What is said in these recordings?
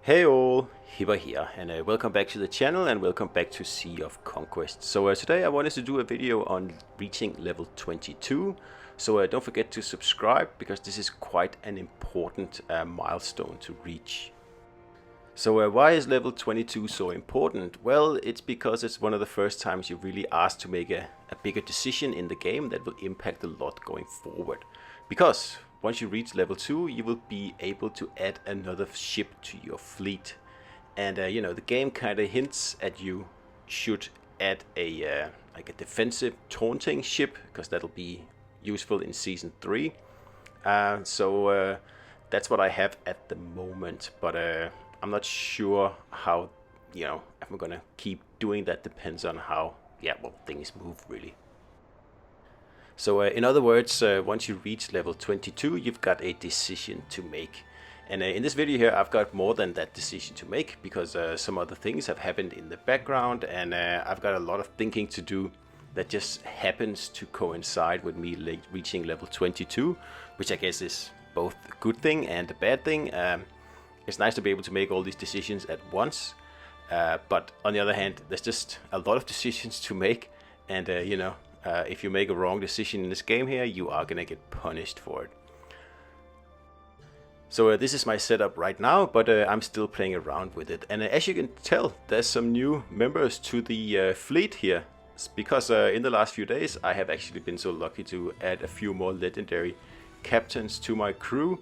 Hey all, Hiba here, and welcome back to the channel and welcome back to Sea of Conquest. So today I wanted to do a video on reaching level 22, so don't forget to subscribe because this is quite an important milestone to reach. So why is level 22 so important? Well, it's because it's one of the first times you're really asked to make a bigger decision in the game that will impact a lot going forward. Because once you reach level 2, you will be able to add another ship to your fleet. And the game kind of hints at you should add a like a defensive taunting ship, because that'll be useful in season 3. So that's what I have at the moment, but I'm not sure how, if I'm gonna keep doing that. Depends on how, things move really. So in other words, once you reach level 22, you've got a decision to make. And in this video here, I've got more than that decision to make, because some other things have happened in the background, and I've got a lot of thinking to do that just happens to coincide with me reaching level 22, which I guess is both a good thing and a bad thing. It's nice to be able to make all these decisions at once, but on the other hand, there's just a lot of decisions to make, and if you make a wrong decision in this game here, you are gonna get punished for it. So this is my setup right now, but I'm still playing around with it. And as you can tell, there's some new members to the fleet here. It's because in the last few days, I have actually been so lucky to add a few more legendary captains to my crew.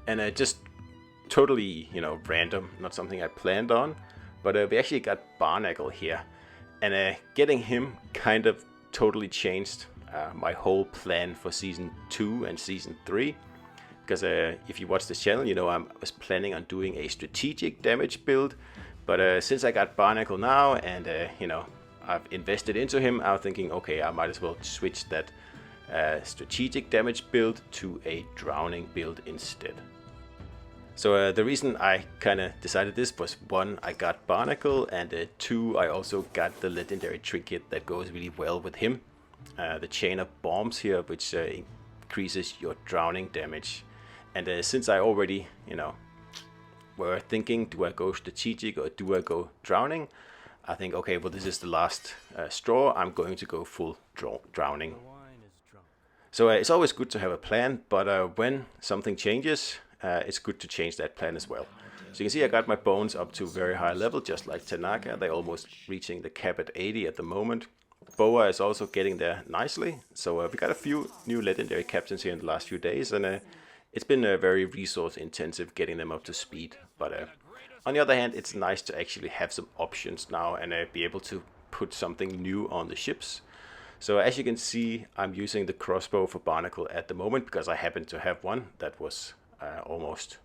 And just totally, random, not something I planned on. But we actually got Barnacle here. And getting him kind of totally changed my whole plan for Season 2 and Season 3. Because if you watch this channel, you know I was planning on doing a strategic damage build. But since I got Barnacle now and, I've invested into him, I was thinking, okay, I might as well switch that strategic damage build to a drowning build instead. So the reason I kind of decided this was, 1, I got Barnacle, and 2, I also got the legendary trinket that goes really well with him. The chain of bombs here, which increases your drowning damage. And since I already, were thinking, do I go strategic or do I go drowning? I think, okay, well, this is the last straw. I'm going to go full drowning. So it's always good to have a plan, but when something changes, it's good to change that plan as well. So you can see I got my bones up to a very high level, just like Tanaka. They're almost reaching the cap at 80 at the moment. Boa is also getting there nicely. So we got a few new legendary captains here in the last few days, and it's been very resource intensive getting them up to speed. But on the other hand, it's nice to actually have some options now and be able to put something new on the ships. So as you can see, I'm using the crossbow for Barnacle at the moment because I happen to have one that was almost,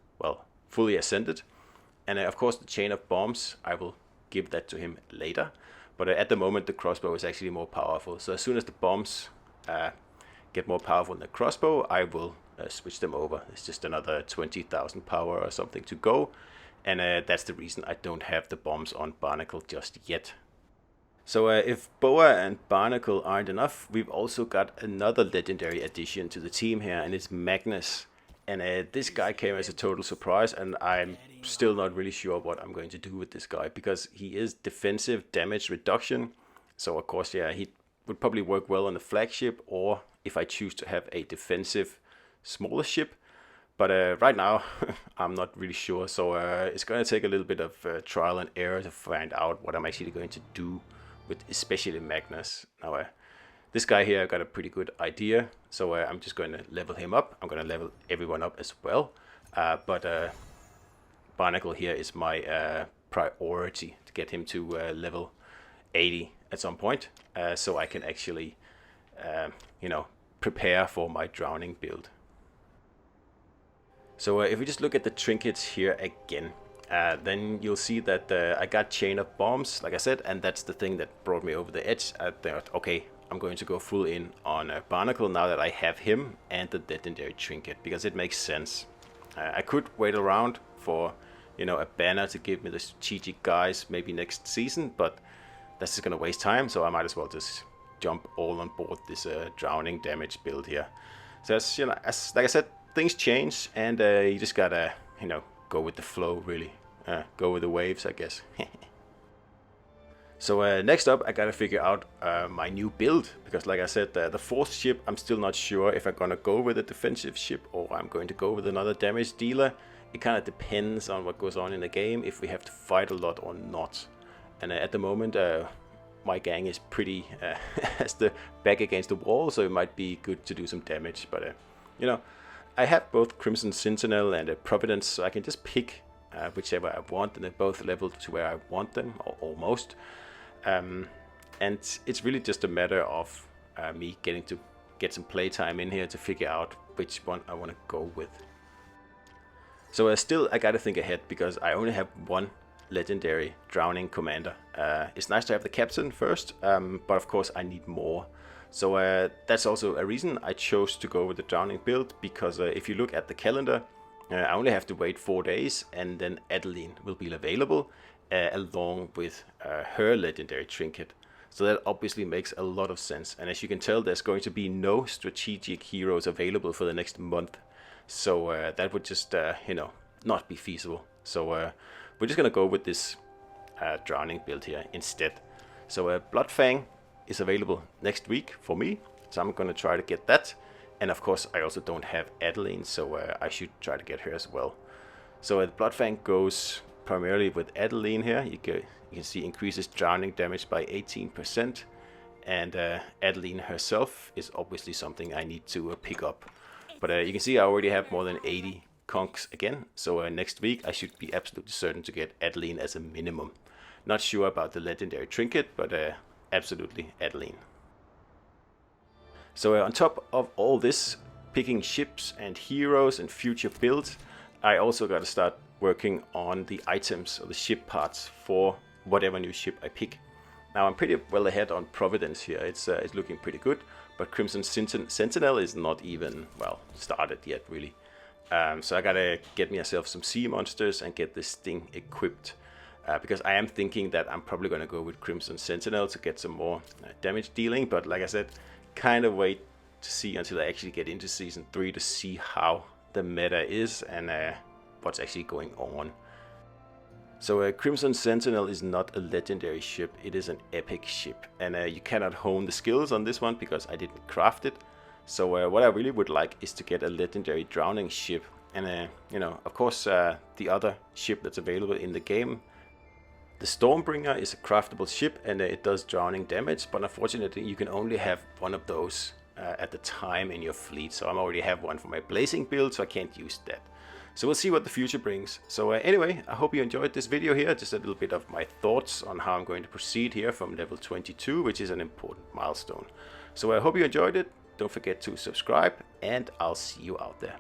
fully ascended. And of course the chain of bombs, I will give that to him later. But at the moment the crossbow is actually more powerful. So as soon as the bombs get more powerful than the crossbow, I will switch them over. It's just another 20,000 power or something to go. And that's the reason I don't have the bombs on Barnacle just yet. So if Boa and Barnacle aren't enough, we've also got another legendary addition to the team here, and it's Magnus. And this guy came as a total surprise, and I'm still not really sure what I'm going to do with this guy, because he is defensive damage reduction. So of course, he would probably work well on the flagship, or if I choose to have a defensive smaller ship. But right now, I'm not really sure. So it's going to take a little bit of trial and error to find out what I'm actually going to do with especially Magnus. Now, this guy here, I got a pretty good idea. So I'm just going to level him up. I'm going to level everyone up as well. But Barnacle here is my priority to get him to level 80 at some point. So I can actually, prepare for my drowning build. So if we just look at the trinkets here again, then you'll see that I got Chain of Bombs, like I said, and that's the thing that brought me over the edge. I thought, okay, I'm going to go full in on Barnacle now that I have him and the legendary trinket, because it makes sense. I could wait around for, a banner to give me the strategic guys maybe next season, but that's just going to waste time, so I might as well just jump all on board this drowning damage build here. So that's, like I said, things change, and you just gotta, go with the flow, really. go with the waves, I guess. So next up, I gotta figure out my new build, because like I said, the fourth ship, I'm still not sure if I'm gonna go with a defensive ship or I'm going to go with another damage dealer. It kind of depends on what goes on in the game, if we have to fight a lot or not. And at the moment, my gang is pretty has the back against the wall, so it might be good to do some damage. But you know, I have both Crimson Sentinel and Providence, so I can just pick whichever I want, and they're both leveled to where I want them, or almost. And it's really just a matter of me getting to get some playtime in here to figure out which one I want to go with. So still, I gotta think ahead, because I only have one legendary drowning commander. It's nice to have the captain first, but of course I need more. So that's also a reason I chose to go with the drowning build, because if you look at the calendar, I only have to wait 4 days, and then Adeline will be available along with her legendary trinket. So that obviously makes a lot of sense. And as you can tell, there's going to be no strategic heroes available for the next month. So that would just, you know, not be feasible. So we're just going to go with this drowning build here instead. So Bloodfang is available next week for me. So I'm going to try to get that. And of course, I also don't have Adeline, so I should try to get her as well. So Bloodfang goes primarily with Adeline here. You can see increases drowning damage by 18. And Adeline herself is obviously something I need to pick up. But you can see I already have more than 80 conks again. So next week I should be absolutely certain to get Adeline as a minimum. Not sure about the legendary trinket, but absolutely Adeline. So on top of all this, picking ships and heroes and future builds, I also got to start working on the items or the ship parts for whatever new ship I pick. Now I'm pretty well ahead on Providence here. It's looking pretty good, but Crimson Sentinel is not even, well, started yet really. So I gotta get myself some sea monsters and get this thing equipped. Because I am thinking that I'm probably gonna go with Crimson Sentinel to get some more damage dealing, but like I said, kind of wait to see until I actually get into Season 3 to see how the meta is and what's actually going on. So Crimson Sentinel is not a legendary ship, it is an epic ship, and you cannot hone the skills on this one because I didn't craft it. So what I really would like is to get a legendary drowning ship, and you know, of course the other ship that's available in the game, the Stormbringer, is a craftable ship, and it does drowning damage, but unfortunately you can only have one of those at the time in your fleet. So I already have one for my blazing build, so I can't use that. So we'll see what the future brings. So anyway, I hope you enjoyed this video here, just a little bit of my thoughts on how I'm going to proceed here from level 22, which is an important milestone. So I hope you enjoyed it. Don't forget to subscribe, and I'll see you out there.